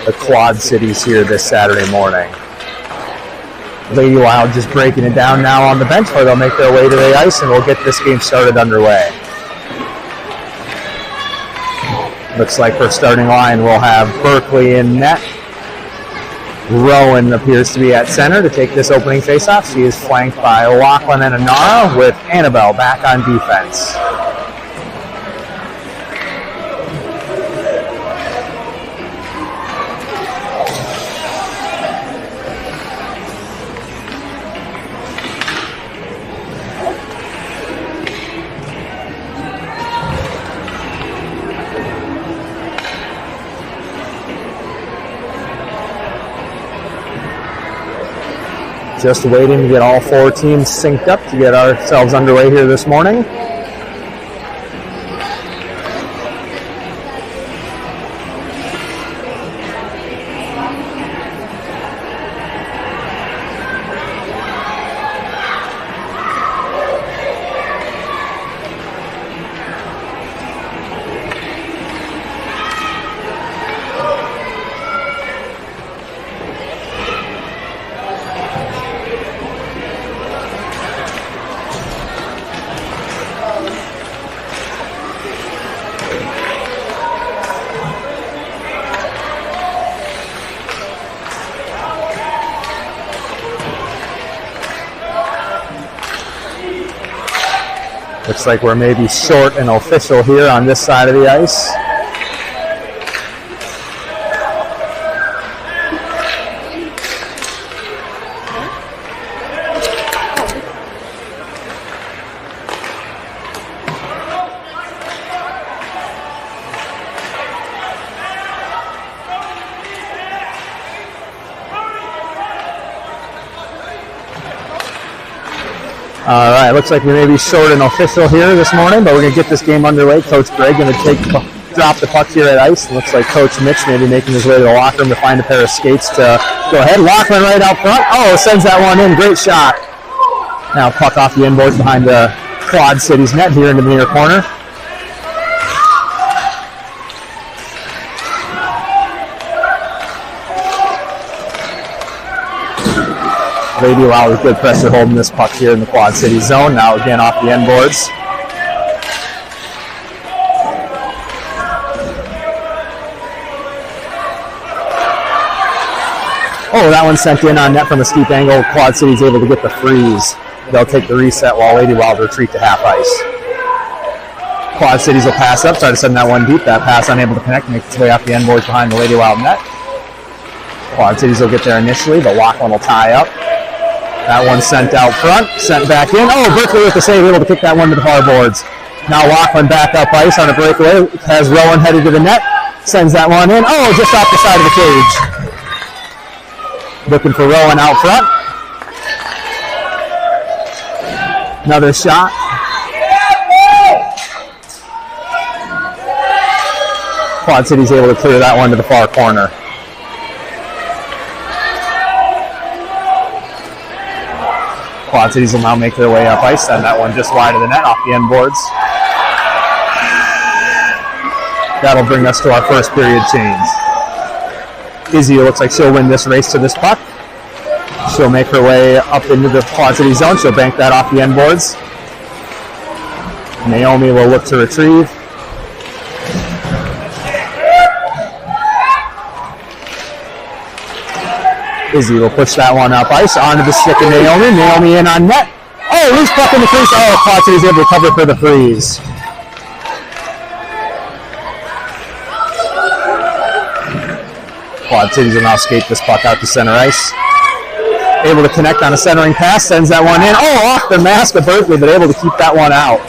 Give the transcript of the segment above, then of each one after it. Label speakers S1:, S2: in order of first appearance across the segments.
S1: the Quad Cities here this Saturday morning. Lady Wild just breaking it down now on the bench, where they'll make their way to the ice, and we'll get this game started underway. Looks like for starting line, we'll have Berkeley in net. Rowan appears to be at center to take this opening faceoff. She is flanked by Lachlan and Anara, with Annabelle back on defense. Just waiting to get all four teams synced up to get ourselves underway here this morning. Looks like we're maybe short an official here on this side of the ice. All right, looks like we may be short an official here this morning, but we're going to get this game underway. Coach Greg going to drop the puck here at ice. Looks like Coach Mitch may be making his way to the locker room to find a pair of skates to go ahead. Lachlan right out front. Oh, sends that one in. Great shot. Now puck off the inboards behind the Quad Cities net here into the near corner. Lady Wild with good pressure holding this puck here in the Quad City zone. Now again off the end boards. Oh, that one sent in on net from a steep angle. Quad City's able to get the freeze. They'll take the reset while Lady Wild retreat to half ice. Quad Cities will pass up, try to send that one deep. That pass unable to connect, make its way off the end boards behind the Lady Wild net. Quad Cities will get there initially, but Lachlan will tie up. That one sent out front, sent back in. Oh, Berkeley with the save, able to kick that one to the far boards. Now Lachlan back up ice on a breakaway, has Rowan headed to the net, sends that one in. Oh, just off the side of the cage. Looking for Rowan out front. Another shot. Quad City's able to clear that one to the far corner. Quad Cities will now make their way up ice, send that one just wide of the net off the end boards. That'll bring us to our first period change. Izzy looks like she'll win this race to this puck. She'll make her way up into the Quad City zone. She'll bank that off the end boards. Naomi will look to retrieve. Izzy will push that one up ice onto the stick of Naomi. Naomi in on net. Oh, loose puck in the crease. Oh, Quad City's able to cover for the freeze. Quad Cities will now skate this puck out to center ice. Able to connect on a centering pass, sends that one in. Oh, off the mask of Berkeley, but able to keep that one out.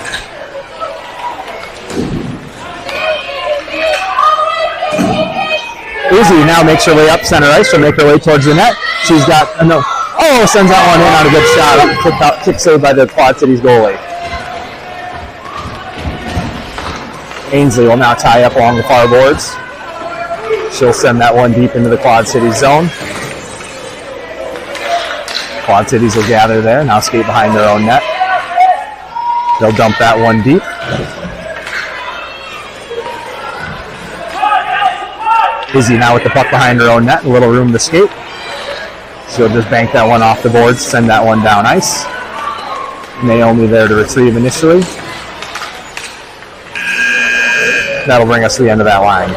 S1: Izzy now makes her way up center ice. She'll make her way towards the net. She's got no. Oh, sends that one in on a good shot. Kick saved by the Quad Cities goalie. Ainsley will now tie up along the far boards. She'll send that one deep into the Quad Cities zone. Quad Cities will gather there. Now skate behind their own net. They'll dump that one deep. Izzy now with the puck behind her own net, a little room to skate. She'll just bank that one off the boards, send that one down ice. Naomi there to retrieve initially. That'll bring us to the end of that line.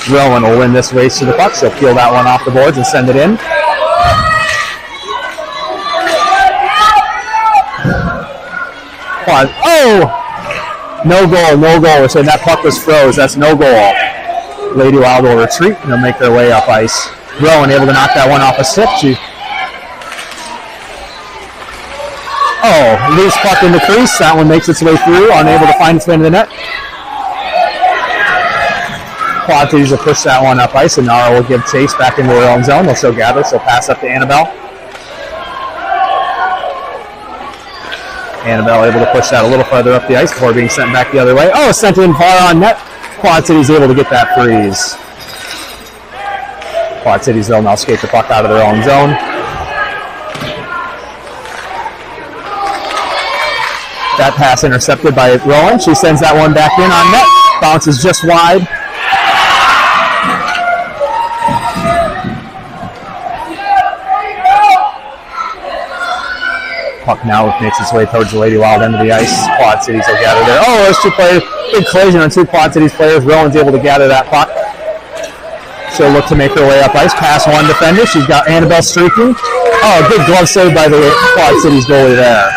S1: Rowan will win this race to the puck. She'll peel that one off the boards and send it in. Oh! No goal, no goal. We're saying that puck was froze. That's no goal. Lady Wild will retreat and they'll make their way up ice. Rowan able to knock that one off a stick. Loose puck in the crease. That one makes its way through, unable to find its way into the net. Quad Cities will push that one up ice, and Nara will give chase back into her own zone. She'll gather. She'll pass up to Annabelle. Annabelle able to push that a little further up the ice before being sent back the other way. Oh, sent in far on net. Quad Cities able to get that freeze. Quad Cities will now skate the puck out of their own zone. That pass intercepted by Rowan. She sends that one back in on net. Bounces just wide. Puck now makes its way towards the Lady Wild end of the ice. Quad Cities will gather there. Oh, there's two players. Big collision on two Quad Cities players. Rowan's able to gather that puck. She'll look to make her way up ice. Pass one defender. She's got Annabelle streaking. Oh, good glove save by the Quad Cities goalie there.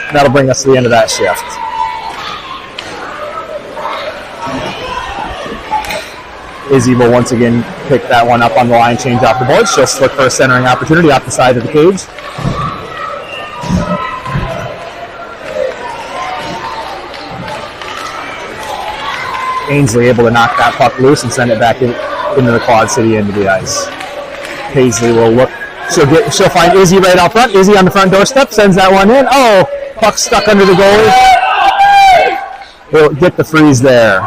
S1: That'll bring us to the end of that shift. Izzy will once again pick that one up on the line, change off the board. She'll look for a centering opportunity off the side of the cage. Ainsley able to knock that puck loose and send it back into the Quad City end of the ice. Paisley will look. She'll find Izzy right out front. Izzy on the front doorstep sends that one in. Oh, puck stuck under the goalie. We'll get the freeze there.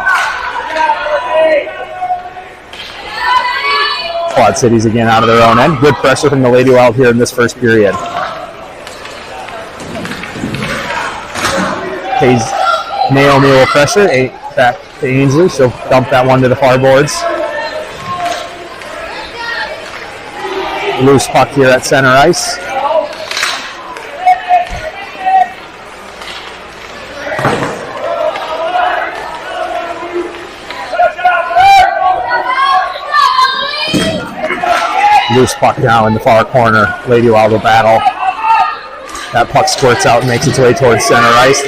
S1: Quad Cities again out of their own end. Good pressure from the Lady Wild here in this first period. Naomi will pressure. Back to Ainsley. She'll dump that one to the far boards. Loose puck here at center ice. Loose puck now in the far corner. Lady Wild will battle. That puck squirts out and makes its way towards center ice.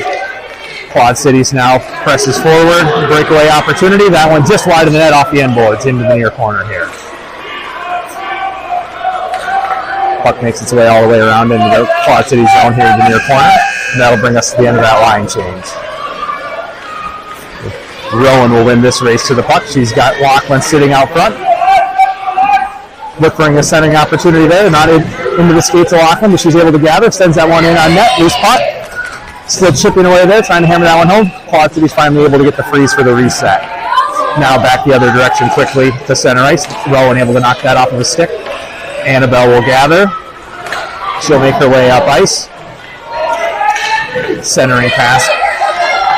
S1: Quad Cities now presses forward. Breakaway opportunity. That one just wide of the net off the end boards into the near corner here. Puck makes its way all the way around into the Quad City zone here in the near corner. And that'll bring us to the end of that line change. Rowan will win this race to the puck. She's got Lachlan sitting out front. Look for a centering opportunity there. Not into the skates of Lachlan, but she's able to gather. Sends that one in on net. Loose puck. Still chipping away there, trying to hammer that one home. Quad City's finally able to get the freeze for the reset. Now back the other direction quickly to center ice. Rowan able to knock that off of a stick. Annabelle will gather. She'll make her way up ice. Centering pass.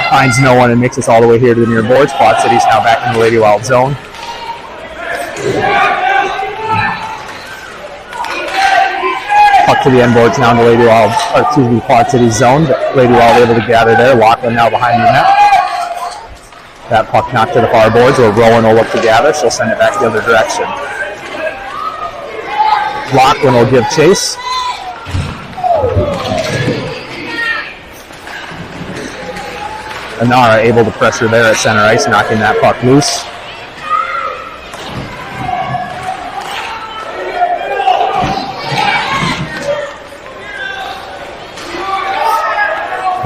S1: Finds no one and makes us all the way here to the near boards. Quad City's now back in the Lady Wild zone. Puck to the end boards now in the Lady Wild, Quad City zone. Lady Wild able to gather there. Lachlan now behind the net. That puck knocked to the far boards where Rowan will look to gather. She'll send it back the other direction. Lachlan will give chase. Anara able to pressure there at center ice, knocking that puck loose.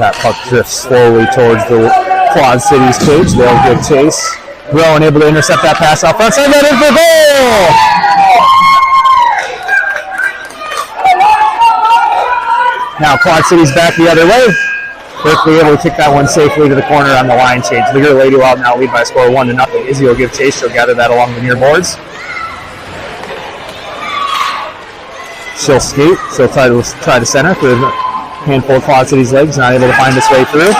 S1: That puck drifts slowly towards the Quad Cities cage. They'll give chase. Rowan able to intercept that pass out front. Send that in for goal! Now Quad Cities back the other way. Berkeley able to kick that one safely to the corner on the line change. The Lady Wild now lead by a score of 1-0. Izzy will give chase. She'll gather that along the near boards. She'll skate. She'll try to center for a handful of Quad Cities legs. Not able to find its way through.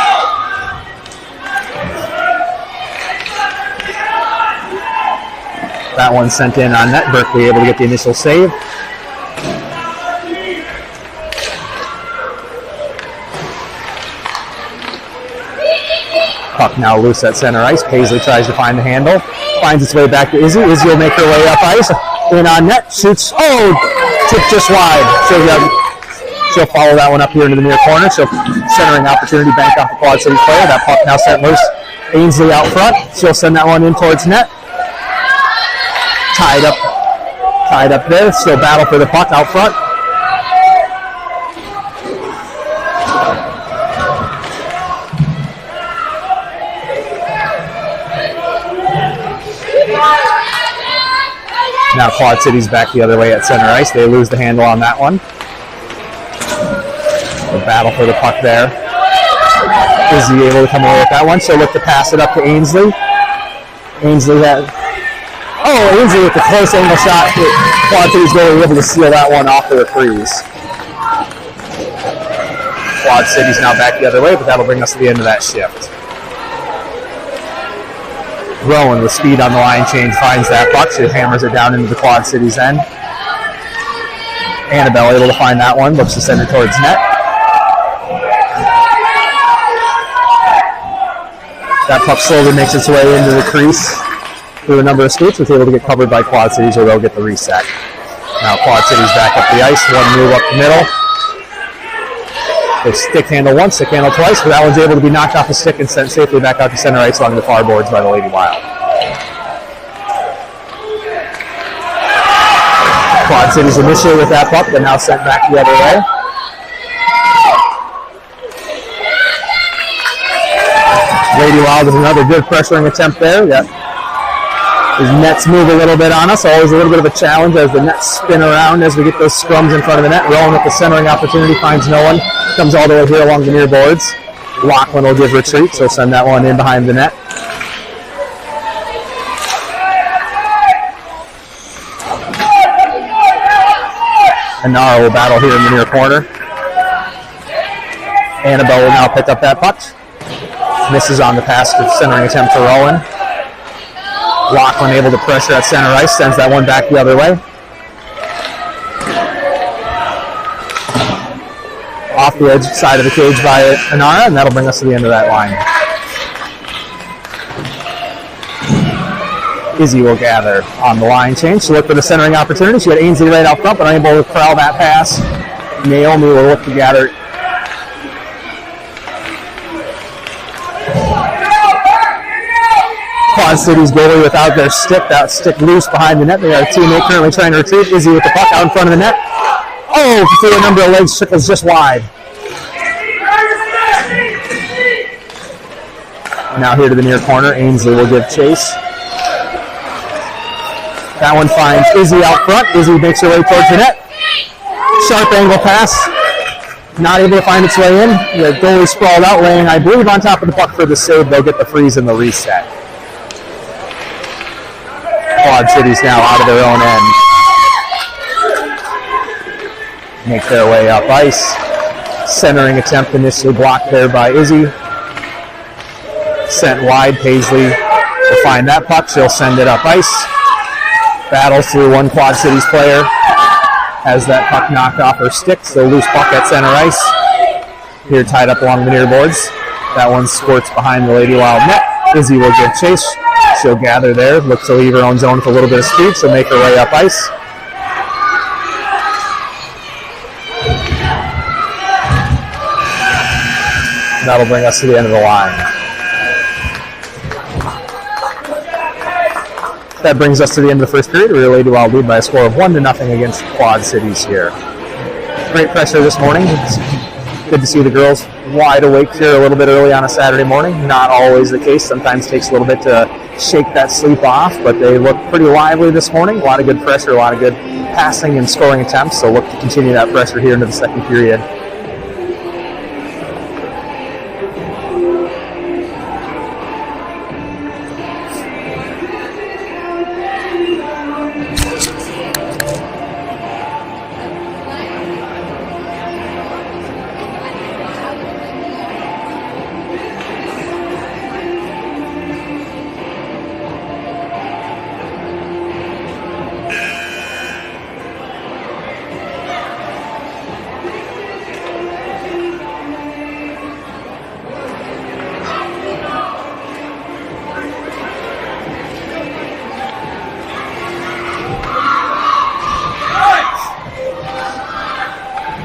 S1: That one sent in on net. Berkeley able to get the initial save. Puck now loose at center ice. Paisley tries to find the handle. Finds its way back to Izzy. Izzy will make her way up ice. In on net. Shoots. Oh! Tip just wide. She'll follow that one up here into the near corner. She'll centering opportunity bank off the Quad Cities player. That puck now sent loose. Ainsley out front. She'll send that one in towards net. Tied up there. Still battle for the puck out front. Now Quad Cities back the other way at center ice. They lose the handle on that one. The battle for the puck there. Izzy able to come away with that one. She'll look to pass it up to Ainsley. Ainsley with the close angle shot. Quad Cities goalie able to seal that one off the freeze. Quad Cities now back the other way, but that'll bring us to the end of that shift. Rowan with speed on the line change finds that puck. She hammers it down into the Quad Cities end. Annabelle able to find that one. Looks to send it towards net. That puck slowly makes its way into the crease through a number of skates. It's able to get covered by Quad Cities, or they'll get the reset. Now Quad Cities back up the ice. One move up the middle. They stick handle once, stick handle twice, but that one's able to be knocked off the stick and sent safely back out to center ice along the far boards by the Lady Wild. Quad Cities initially with that puck, but now sent back the other way. Lady Wild with another good pressuring attempt there. His nets move a little bit on us. Always a little bit of a challenge as the nets spin around as we get those scrums in front of the net. Rowan with the centering opportunity finds no one. Comes all the way here along the near boards. Lachlan will give retreat, so send that one in behind the net. Anara will battle here in the near corner. Annabelle will now pick up that puck. Misses on the pass to centering attempt to Rowan. Lachlan able to pressure at center ice, sends that one back the other way. Off the edge side of the cage by Anara, and that'll bring us to the end of that line. Izzy will gather on the line change. She'll look for the centering opportunity. She had Ainsley right out front, but unable to corral that pass. Naomi will look to gather. Quad Cities goalie without their stick. That stick loose behind the net. They got a teammate currently trying to retrieve. Izzy with the puck out in front of the net. Oh, through a number of legs, trickles just wide. Now here to the near corner. Ainsley will give chase. That one finds Izzy out front. Izzy makes her way towards the net. Sharp angle pass. Not able to find its way in. The goalie sprawled out, laying, I believe, on top of the puck for the save. They'll get the freeze and the reset. Quad Cities now out of their own end. Make their way up ice. Centering attempt initially blocked there by Izzy. Sent wide. Paisley will find that puck. She'll send it up ice. Battles through one Quad Cities player. Has that puck knocked off her stick. So loose puck at center ice. Here tied up along the near boards. That one squirts behind the Lady Wild net. Izzy will give chase. She'll gather there. Looks to leave her own zone for a little bit of speed. She'll make her way up ice. That'll bring us to the end of the line. That brings us to the end of the first period. We were Lady Wild lead by a score of 1-0 against Quad Cities here. Great pressure this morning. It's good to see the girls wide awake here a little bit early on a Saturday morning. Not always the case. Sometimes it takes a little bit to shake that sleep off, but they look pretty lively this morning. A lot of good pressure, a lot of good passing and scoring attempts, so look to continue that pressure here into the second period.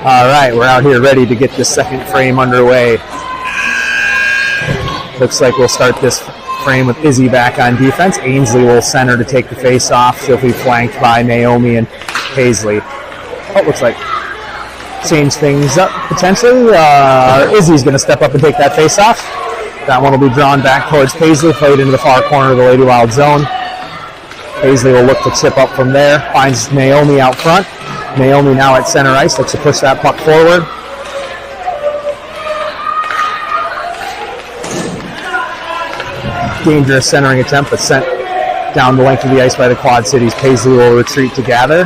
S1: All right, we're out here ready to get this second frame underway. Looks like we'll start this frame with Izzy back on defense. Ainsley will center to take the face off. She'll be flanked by Naomi and Paisley. Oh, looks like change things up potentially. Izzy's going to step up and take that face off. That one will be drawn back towards Paisley, played into the far corner of the Lady Wild zone. Paisley will look to chip up from there, finds Naomi out front. Naomi now at center ice, looks to push that puck forward. Dangerous centering attempt, but sent down the length of the ice by the Quad Cities. Paisley will retreat to gather.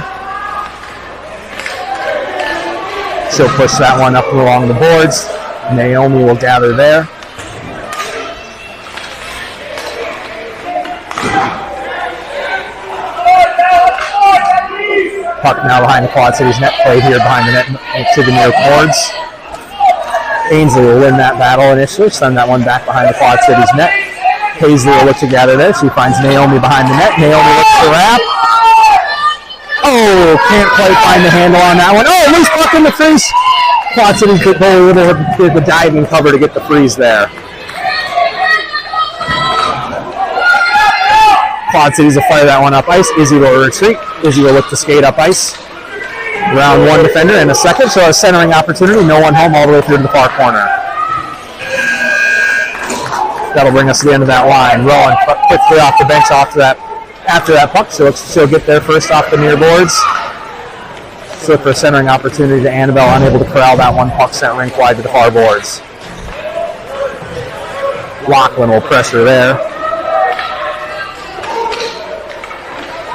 S1: She'll push that one up and along the boards. Naomi will gather there. Puck now behind the Quad Cities net, played here behind the net to the near boards. Ainsley will win that battle initially, send that one back behind the Quad Cities net. Paisley will look to gather there. She finds Naomi behind the net. Naomi looks to wrap. Oh, can't quite find the handle on that one. Oh, loose puck in the freeze. Quad Cities did the diving cover to get the freeze there. Quad Cities will fire that one up ice. Izzy will retreat. Izzy will look to skate up ice. Round one defender in a second, so a centering opportunity. No one home all the way through to the far corner. That'll bring us to the end of that line. Rowan quickly off the bench after that puck. She'll get there first off the near boards. So for a centering opportunity to Annabelle, unable to corral that one. Puck sent rink wide to the far boards. Lachlan will pressure there.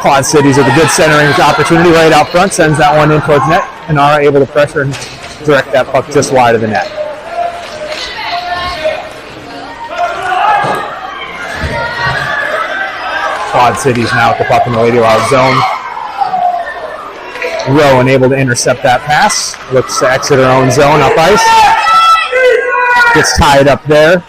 S1: Quad Cities with a good centering opportunity right out front, sends that one in towards net. Anara able to pressure and direct that puck just wide of the net. Quad Cities now with the puck in the Lady Wild zone. Rowan able to intercept that pass. Looks to exit her own zone up ice. Gets tied up there.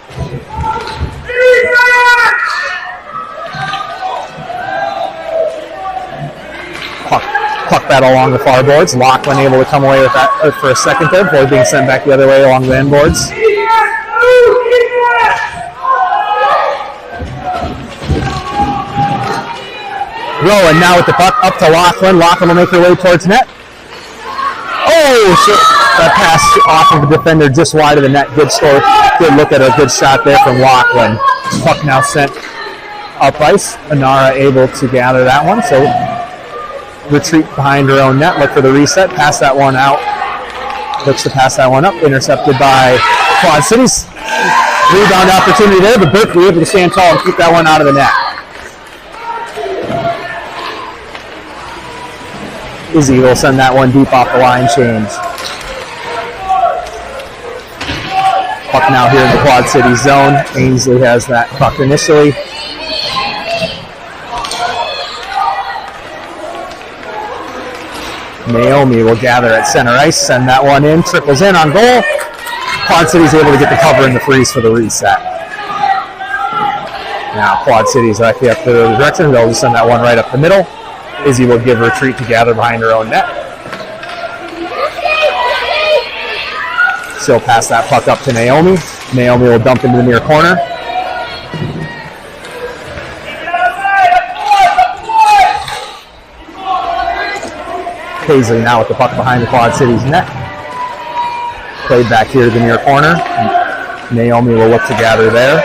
S1: Puck battle along the far boards. Lachlan able to come away with that for a second there before being sent back the other way along the end boards. Rowan now with the puck up to Lachlan. Lachlan will make her way towards net. Oh, that pass off of the defender just wide of the net. Good score. Good look at a good shot there from Lachlan. Puck now sent up ice. Anara able to gather that one. So retreat behind her own net. Look for the reset. Pass that one out. Looks to pass that one up. Intercepted by Quad Cities. Rebound opportunity there, but Berkeley able to stand tall and keep that one out of the net. Izzy will send that one deep off the line change. Puck now here in the Quad Cities zone. Ainsley has that puck initially. Naomi will gather at center ice, send that one in, trickles in on goal. Quad City's able to get the cover in the freeze for the reset. Now Quad City's actually up the other direction. They'll just send that one right up the middle. Izzy will give retreat to gather behind her own net. She'll pass that puck up to Naomi. Naomi will dump into the near corner. Paisley now with the puck behind the Quad Cities net. Played back here to the near corner. Naomi will look to gather there.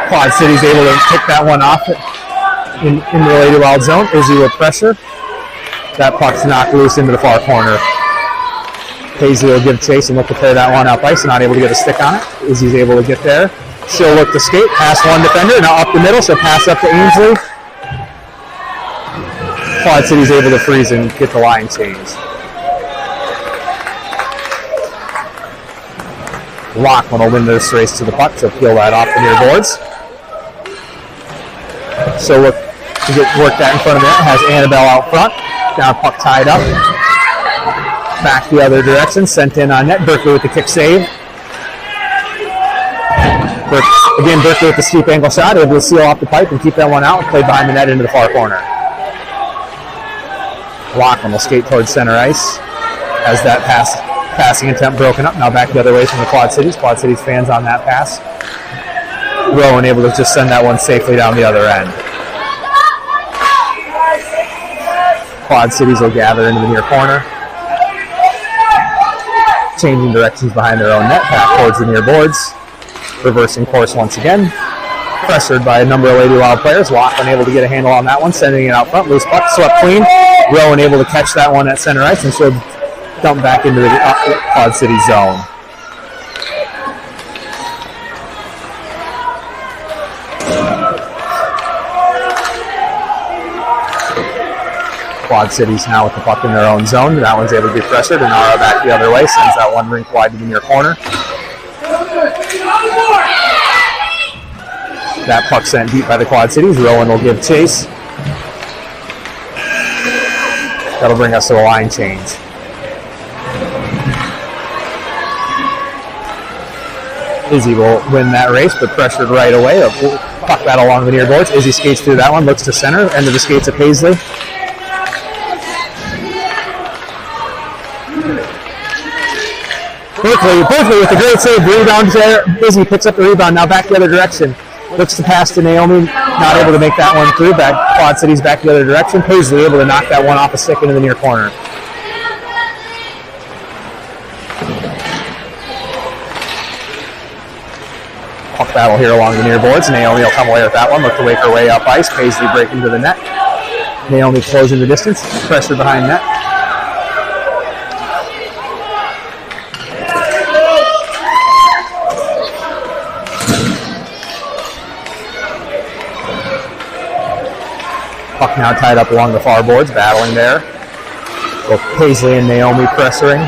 S1: Quad City's able to pick that one off in the Lady Wild zone. Izzy will pressure. That puck's knocked loose into the far corner. Paisley will give chase and look to clear that one up ice. Not able to get a stick on it. Izzy's able to get there. She'll look to skate, pass one defender. Now up the middle, she'll pass up to Ainsley. Quad City's able to freeze and get the line changed. Lachlan will win this race to the puck. She'll peel that off the near boards. So look to get work that in front of the net. Has Annabelle out front. Down puck tied up. Back the other direction. Sent in on net. Berkeley with the kick save. Again, Berkeley with the steep angle shot, able to seal off the pipe and keep that one out and play behind the net into the far corner. Lachlan will skate towards center ice as that passing attempt broken up. Now back the other way from the Quad Cities. Quad Cities fans on that pass. Rowan able to just send that one safely down the other end. Quad Cities will gather into the near corner. Changing directions behind their own net, back towards the near boards. Reversing course once again. Pressured by a number of Lady Wild players. Lachlan able to get a handle on that one, sending it out front. Loose puck, swept clean. Rowan able to catch that one at center ice, and she'll dump back into the Quad City zone. Quad Cities now with the puck in their own zone. That one's able to be pressured, and Nara back the other way, sends that one rink wide to the near corner. That puck sent deep by the Quad Cities. Rowan will give chase. That'll bring us to a line change. Izzy will win that race, but pressured right away. A puck battle along the near boards. Izzy skates through that one, looks to center, end of the skates of Paisley. Berkeley with a great save, rebound there. Izzy picks up the rebound, now back the other direction. Looks to pass to Naomi, not able to make that one through. Back Quad Cities back the other direction. Paisley able to knock that one off a stick into the near corner. Puck battle here along the near boards. Naomi will come away with that one. Look to wake her way up ice. Paisley breaking to the net. Naomi closing the distance. Pressure behind net. Puck now tied up along the far boards, battling there. Both Paisley and Naomi pressuring.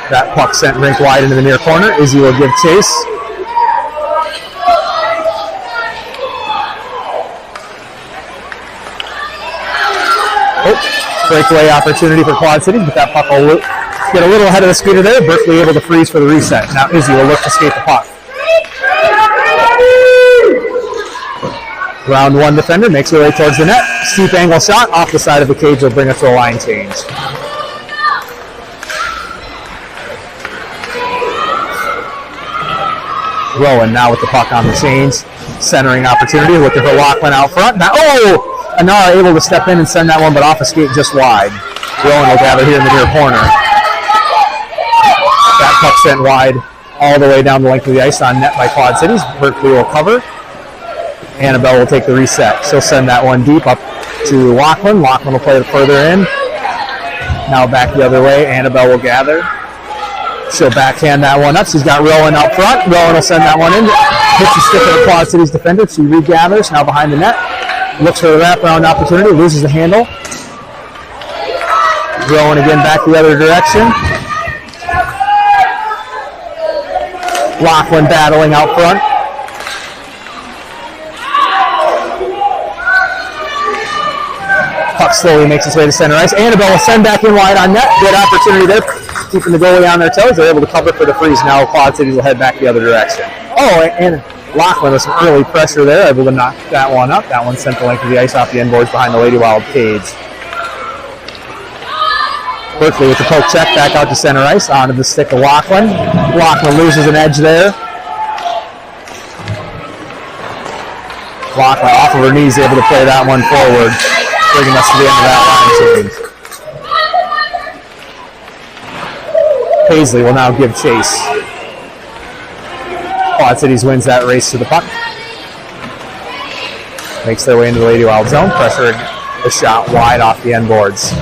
S1: That puck sent rink wide into the near corner. Izzy will give chase. Breakaway opportunity for Quad Cities, but that puck will get a little ahead of the skater there. Berkeley able to freeze for the reset. Now Izzy will look to skate the puck. Round one defender makes her way towards the net. Steep angle shot off the side of the cage will bring us to a line change. Rowan now with the puck on the change. Centering opportunity, looking for Lachlan out front. Now, Anara able to step in and send that one, but off a skate just wide. Rowan will gather here in the near corner. That puck sent wide all the way down the length of the ice on net by Quad Cities. Berkeley will cover. Annabelle will take the reset. She'll send that one deep up to Lachlan. Lachlan will play it further in. Now back the other way. Annabelle will gather. She'll backhand that one up. She's got Rowan up front. Rowan will send that one in. Hits the stick of the Quad Cities defender. She regathers. Now behind the net. Looks for a wraparound opportunity. Loses the handle. Rowan again back the other direction. Lachlan battling out front. Puck slowly makes its way to center ice. Annabelle will send back in wide on net. Good opportunity there, keeping the goalie on their toes. They're able to cover for the freeze. Now Quad Cities will head back the other direction. And Lachlan with some early pressure there, able to knock that one up. That one sent the length of the ice off the end boards behind the Lady Wild cage. Berkeley with the poke check back out to center ice, onto the stick of Lachlan. Lachlan loses an edge there. Lachlan off of her knees, able to play that one forward, bringing us to the end of that line change. Paisley will now give chase. Quad Cities wins that race to the puck. Makes their way into the Lady Wild zone, pressuring the shot wide off the end boards.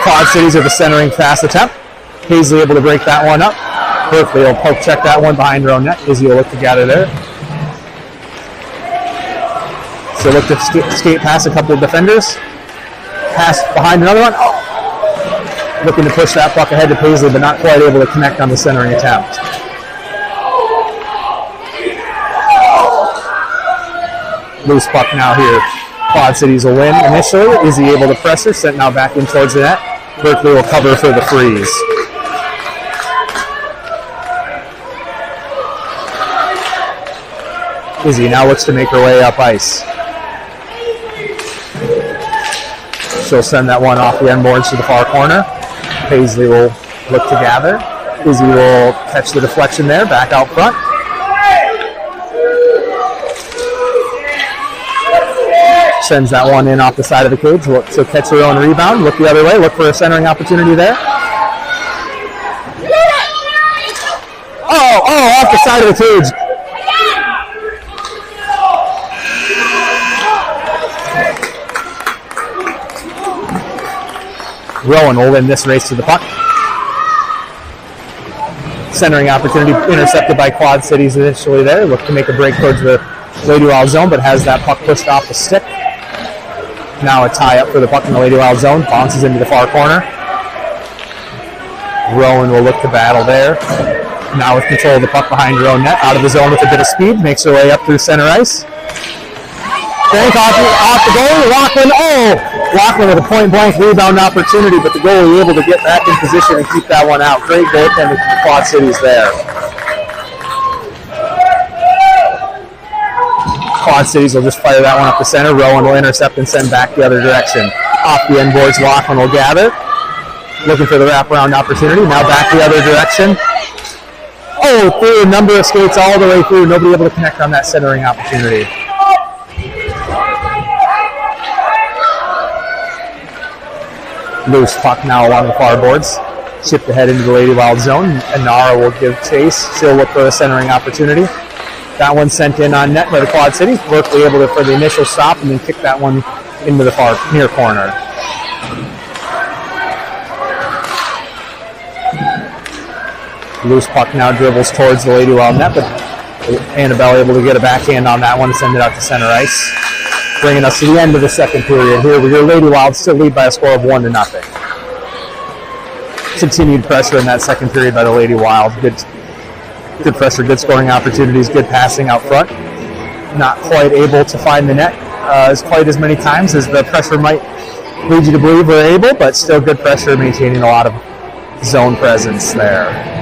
S1: Quad Cities with a centering fast attempt. Paisley able to break that one up. Berkeley will poke check that one behind her own net. Izzy will look to gather there. She'll look to skate past a couple of defenders. Pass behind another one. Looking to push that puck ahead to Paisley, but not quite able to connect on the centering attempt. Loose puck now here. Quad Cities will win initially. Izzy able to pressure, sent now back in towards the net. Berkeley will cover for the freeze. Izzy now looks to make her way up ice. She'll send that one off the end boards to the far corner. Paisley will look to gather. Izzy will catch the deflection there, back out front. Sends that one in off the side of the cage. Look to catch her own rebound. Look the other way. Look for a centering opportunity there. Oh, off the side of the cage. Rowan will win this race to the puck. Centering opportunity intercepted by Quad Cities initially there. Look to make a break towards the Lady Wild zone, but has that puck pushed off the stick. Now a tie up for the puck in the Lady Wild zone. Bounces into the far corner. Rowan will look to battle there. Now with control of the puck behind her own net. Out of the zone with a bit of speed. Makes her way up through center ice. Frank off the goal. Lachlan. Lachlan with a point-blank rebound opportunity, but the goalie able to get back in position and keep that one out. Great goaltending from the Quad Cities there. Quad Cities will just fire that one up the center. Rowan will intercept and send back the other direction. Off the end boards, Lachlan will gather. Looking for the wraparound opportunity. Now back the other direction. Through a number of skates all the way through. Nobody able to connect on that centering opportunity. Loose puck now along the far boards. Chipped ahead into the Lady Wild zone. And Nara will give chase. She'll look for a centering opportunity. That one sent in on net by the Quad Cities. Berkeley able to for the initial stop and then kick that one into the far near corner. Loose puck now dribbles towards the Lady Wild net, but Annabelle able to get a backhand on that one and send it out to center ice. Bringing us to the end of the second period here with your Lady Wild still lead by a score of 1-0. Continued pressure in that second period by the Lady Wild. Good pressure, good scoring opportunities, good passing out front. Not quite able to find the net quite as many times as the pressure might lead you to believe we're able, but still good pressure, maintaining a lot of zone presence there.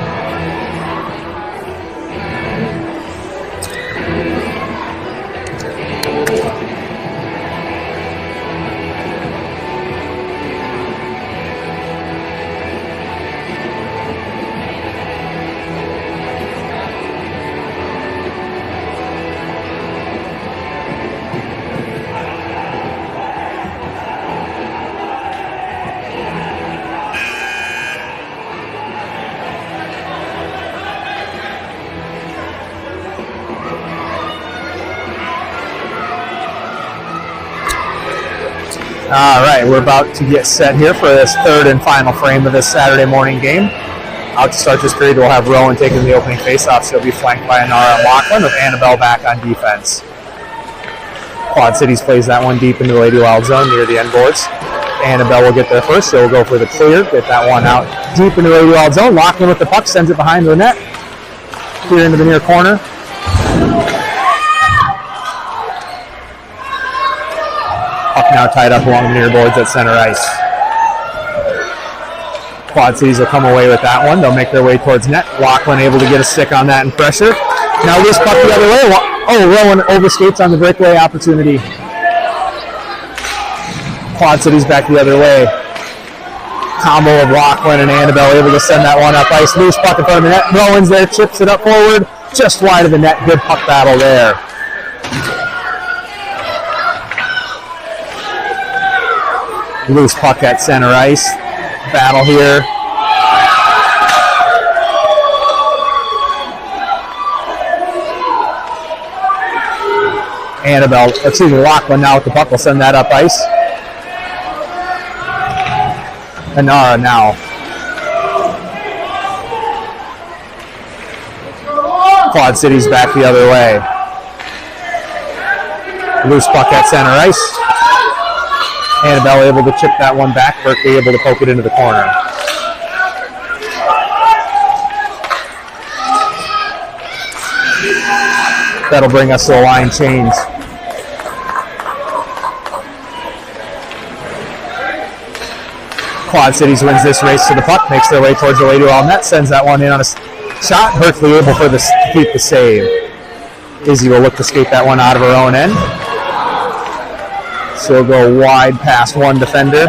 S1: All right, we're about to get set here for this third and final frame of this Saturday morning game. Out to start this period, we'll have Rowan taking the opening faceoff. She'll be flanked by Anara and Lachlan with Annabelle back on defense. Quad Cities plays that one deep into the Lady Wild zone near the end boards. Annabelle will get there first. She'll go for the clear, get that one out deep into the Lady Wild zone. Lachlan with the puck, sends it behind the net. Clear into the near corner. Now tied up along the near boards at center ice. Quad Cities will come away with that one. They'll make their way towards net. Lachlan able to get a stick on that and pressure. Now loose puck the other way. Rowan overskates on the breakaway opportunity. Quad Cities back the other way. Combo of Lachlan and Annabelle able to send that one up ice. Loose puck in front of the net. Rowan's there, chips it up forward. Just wide of the net. Good puck battle there. Loose puck at center ice. Battle here. Lachlan now with the puck will send that up ice. Anara now. Quad Cities back the other way. Loose puck at center ice. Annabelle able to chip that one back. Berkeley able to poke it into the corner. That'll bring us to a line change. Quad Cities wins this race to the puck, makes their way towards the Lady Wild net, sends that one in on a shot. Berkeley able to keep the save. Izzy will look to skate that one out of her own end. She'll go wide past one defender.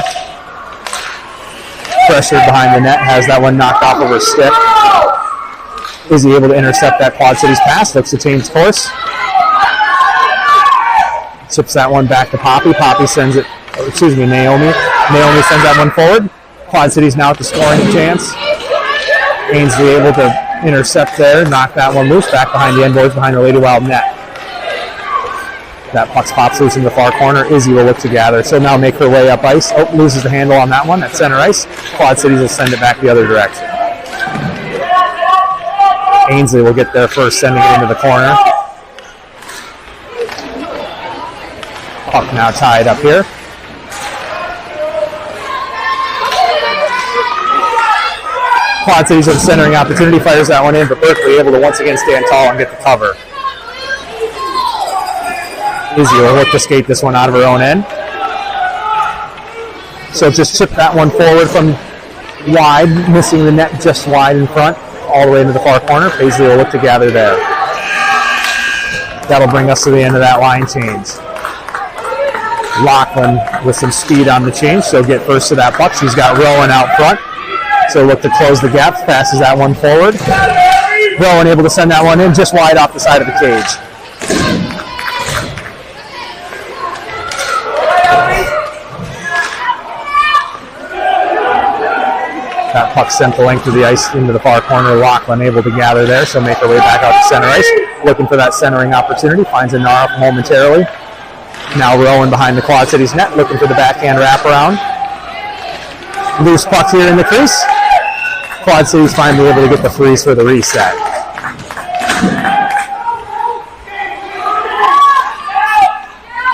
S1: Pressured behind the net, has that one knocked off of her stick. Izzy able to intercept that Quad Cities pass, looks to change course. Chips that one back to Poppy. Poppy sends it, Naomi. Naomi sends that one forward. Quad Cities now with the scoring chance. Ainsley able to intercept there, knock that one loose, back behind the end boards, behind the Lady Wild net. That puck pops loose in the far corner. Izzy will look to gather. So now make her way up ice. Oh, loses the handle on that one at center ice. Quad Cities will send it back the other direction. Ainsley will get there first, sending it into the corner. Puck now tied up here. Quad Cities with a centering opportunity, fires that one in, but Berkeley able to once again stand tall and get the cover. Izzy will look to skate this one out of her own end. So just chip that one forward from wide, missing the net just wide in front, all the way into the far corner. Paisley will look to gather there. That'll bring us to the end of that line change. Lachlan with some speed on the change, so get first to that puck. She's got Rowan out front, so look to close the gap, passes that one forward. Rowan able to send that one in just wide off the side of the cage. That puck sent the length of the ice into the far corner. Lachlan able to gather there, so make her way back out to center ice. Looking for that centering opportunity, finds Inara momentarily. Now Rowan behind the Quad Cities net, looking for the backhand wraparound. Loose puck here in the crease. Quad Cities finally able to get the freeze for the reset.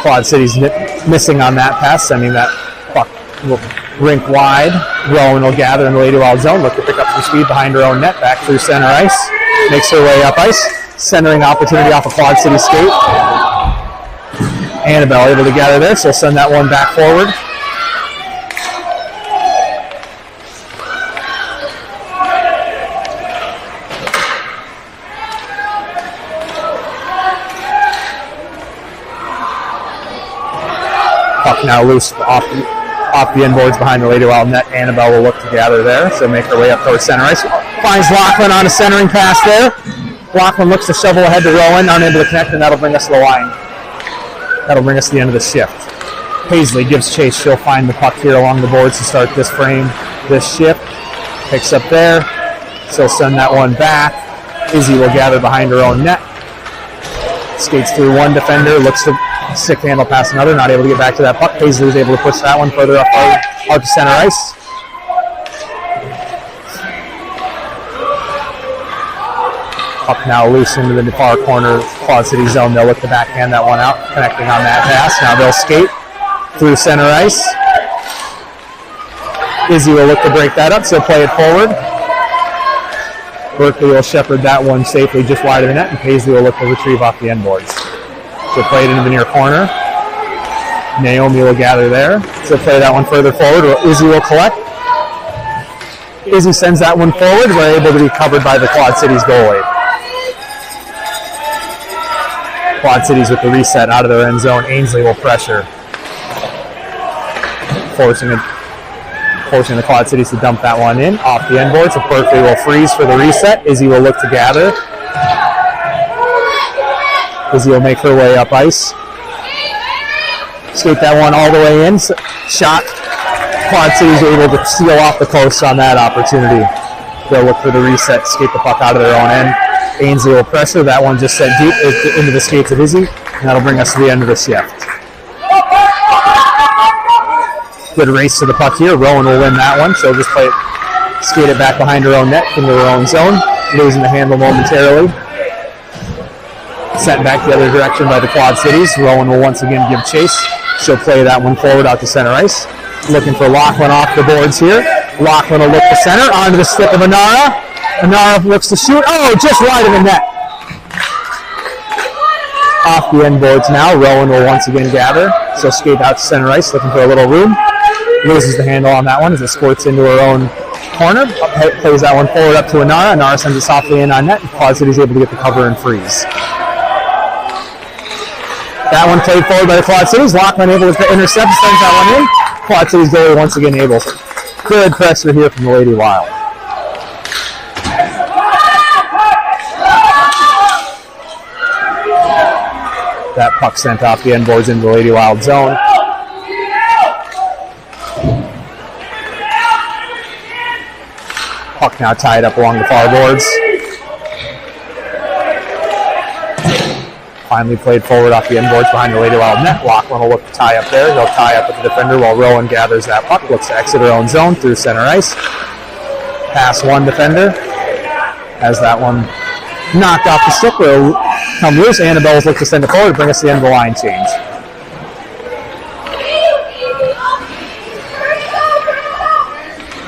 S1: Quad Cities missing on that pass, sending that puck rink wide. Rowan will gather in the Lady Wild zone, look to pick up some speed behind her own net, back through center ice. Makes her way up ice. Centering opportunity off a Quad City skate. Annabelle able to gather there, so send that one back forward. Puck now loose off the end boards behind the Lady Wild net. Annabelle will look to gather there, so make her way up towards center ice. Finds Lachlan on a centering pass there. Lachlan looks to shovel ahead to Rowan, unable to connect, and that'll bring us to the line. That'll bring us to the end of the shift. Paisley gives chase. She'll find the puck here along the boards to start this frame, this shift. Picks up there. She'll send that one back. Izzy will gather behind her own net. Skates through one defender, looks to stick handle past another, not able to get back to that puck. Paisley is able to push that one further up out to center ice. Puck now loose into the far corner Quad City zone. They'll look to backhand that one out, connecting on that pass. Now they'll skate through center ice. Izzy will look to break that up, so play it forward. Berkeley will shepherd that one safely just wide of the net, and Paisley will look to retrieve off the end boards. So play it into the near corner. Naomi will gather there. So play that one further forward. Izzy will collect. Izzy sends that one forward. We're able to be covered by the Quad Cities goalie. Quad Cities with the reset out of their end zone. Ainsley will pressure, forcing the Quad Cities to dump that one in off the end board. So Berkeley will freeze for the reset. Izzy will look to gather. Izzy will make her way up ice. Skate that one all the way in. Shot. Quad Cities able to seal off the coast on that opportunity. They'll look for the reset, skate the puck out of their own end. Ainsley will pressure. That one just sent deep into the skates of Izzy, and that'll bring us to the end of the shift. Good race to the puck here. Rowan will win that one. She'll just skate it back behind her own net into her own zone, losing the handle momentarily. Sent back the other direction by the Quad Cities. Rowan will once again give chase. She'll play that one forward out to center ice. Looking for Lachlan off the boards here. Lachlan will look to center, onto the stick of Inara. Inara looks to shoot. Oh, just wide of the net. Off the end boards now. Rowan will once again gather. She'll skate out to center ice, looking for a little room. Loses the handle on that one as it squirts into her own corner. Plays that one forward up to Inara. Inara sends it softly in on net. Quad City's able to get the cover and freeze. That one played forward by the Quad Cities. Lockman able to intercept, sends that one in. Quad Cities goalie once again able. Good pressure here from the Lady Wild. That puck sent off the end boards into the Lady Wild zone. Puck now tied up along the far boards. Finally played forward off the end boards behind the Lady Wild net. Lachlan will look to tie up there. He'll tie up with the defender while Rowan gathers that puck. Looks to exit her own zone through center ice. Pass one defender. As that one knocked off the stick, will come loose. Annabelle's look to send it forward to bring us to the end of the line change.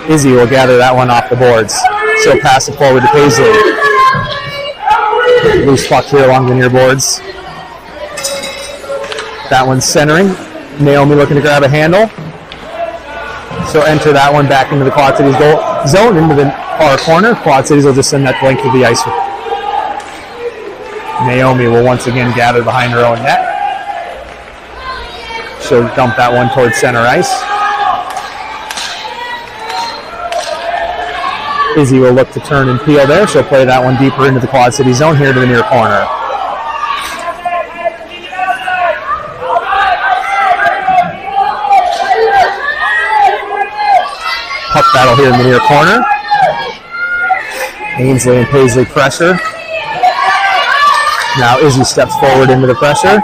S1: Izzy will gather that one off the boards. She'll pass it forward to Paisley. Loose puck here along the near boards. That one's centering. Naomi looking to grab a handle. She'll enter that one back into the Quad Cities goal zone, into the far corner. Quad Cities will just send that length of the ice. Naomi will once again gather behind her own net. She'll dump that one towards center ice. Izzy will look to turn and peel there. She'll play that one deeper into the Quad City zone here to the near corner. Puck battle here in the near corner. Ainsley and Paisley pressure. Now Izzy steps forward into the pressure.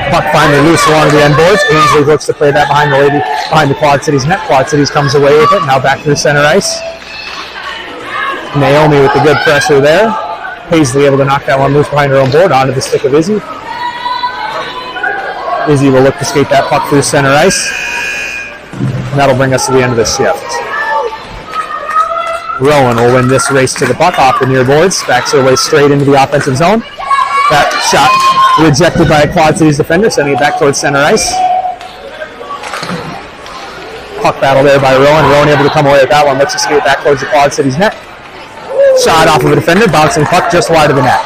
S1: Puck finally loose along the end boards. Ainsley looks to play that behind the Quad Cities net. Quad Cities comes away with it. Now back to the center ice. Naomi with the good pressure there. Paisley able to knock that one loose behind her own board onto the stick of Izzy. Izzy will look to skate that puck through center ice. And that'll bring us to the end of the shift. Rowan will win this race to the puck off the near boards. Backs her way straight into the offensive zone. That shot rejected by a Quad Cities defender, sending it back towards center ice. Puck battle there by Rowan. Rowan able to come away with that one. Looks to skate back towards the Quad Cities net. Shot off of a defender, bouncing puck just wide of the net.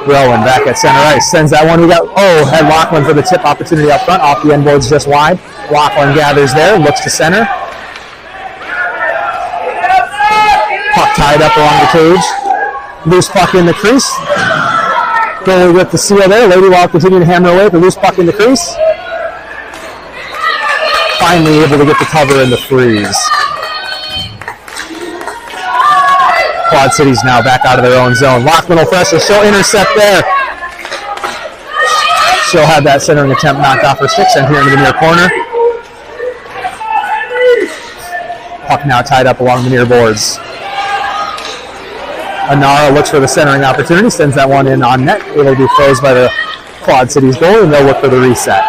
S1: Rowan back at center ice, sends that one. Had Lachlan for the tip opportunity up front, off the end boards just wide. Lachlan gathers there, looks to center. Puck tied up along the cage. Loose puck in the crease. Goalie with the seal there. Lady Wild continuing to hammer away with the loose puck in the crease. Finally able to get the cover in the freeze. Quad Cities now back out of their own zone. Lachlan will pressure. She'll intercept there. She'll have that centering attempt knocked off her stick, sent here into the near corner. Puck now tied up along the near boards. Anara looks for the centering opportunity, sends that one in on net. It'll be froze by the Quad Cities goal, and they'll look for the reset.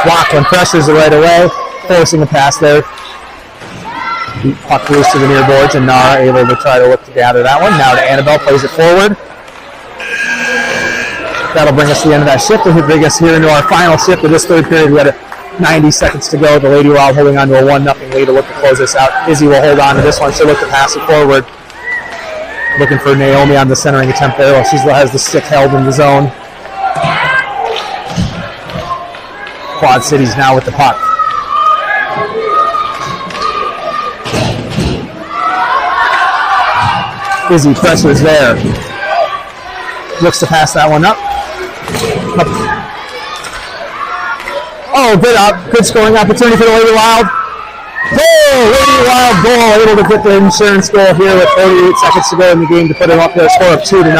S1: Lachlan pressures it right away, forcing a pass there. Puck loose to the near boards, and Nara able to try to look to gather that one. Now to Annabelle, plays it forward. That'll bring us to the end of that shift, and bring us here into our final shift of this third period. We had 90 seconds to go. The Lady Wild holding on to a 1-0 lead to look to close this out. Izzy will hold on to this one. She'll look to pass it forward. Looking for Naomi on the centering attempt there while she has the stick held in the zone. Quad Cities now with the puck. Izzy pressures there. Looks to pass that one up. Oh, good scoring opportunity for the Lady Wild. Goal! Lady Wild goal, able to get the insurance goal here with 48 seconds to go in the game to put them up to a score of 2-0.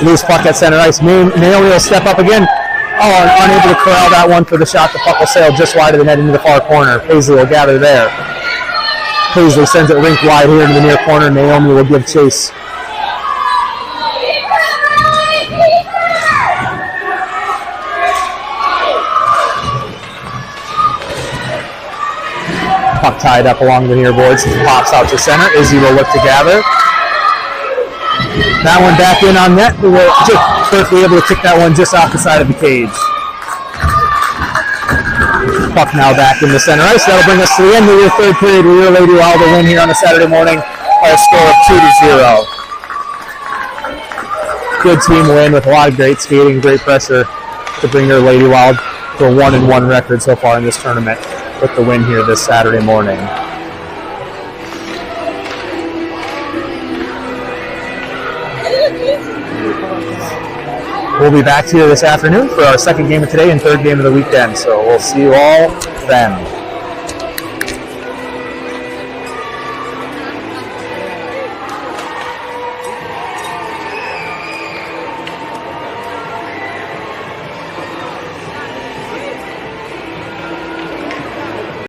S1: Loose puck at center ice. Naomi will step up again. Unable to corral that one for the shot. The puck will sail just wide of the net into the far corner. Paisley will gather there. Paisley sends it rink wide here into the near corner. Naomi will give chase. Puck tied up along the near boards. Pops out to center. Izzy will look to gather. That one back in on net. We were just perfectly able to kick that one just off the side of the cage. Puck now back in the center ice. That'll bring us to the end of the third period. We Rear Lady Wild a win here on a Saturday morning by a score of 2-0. Good team win with a lot of great skating, great pressure to bring their Lady Wild to a 1-1 record so far in this tournament with the win here this Saturday morning. We'll be back here this afternoon for our second game of today and third game of the weekend, so we'll see you all then.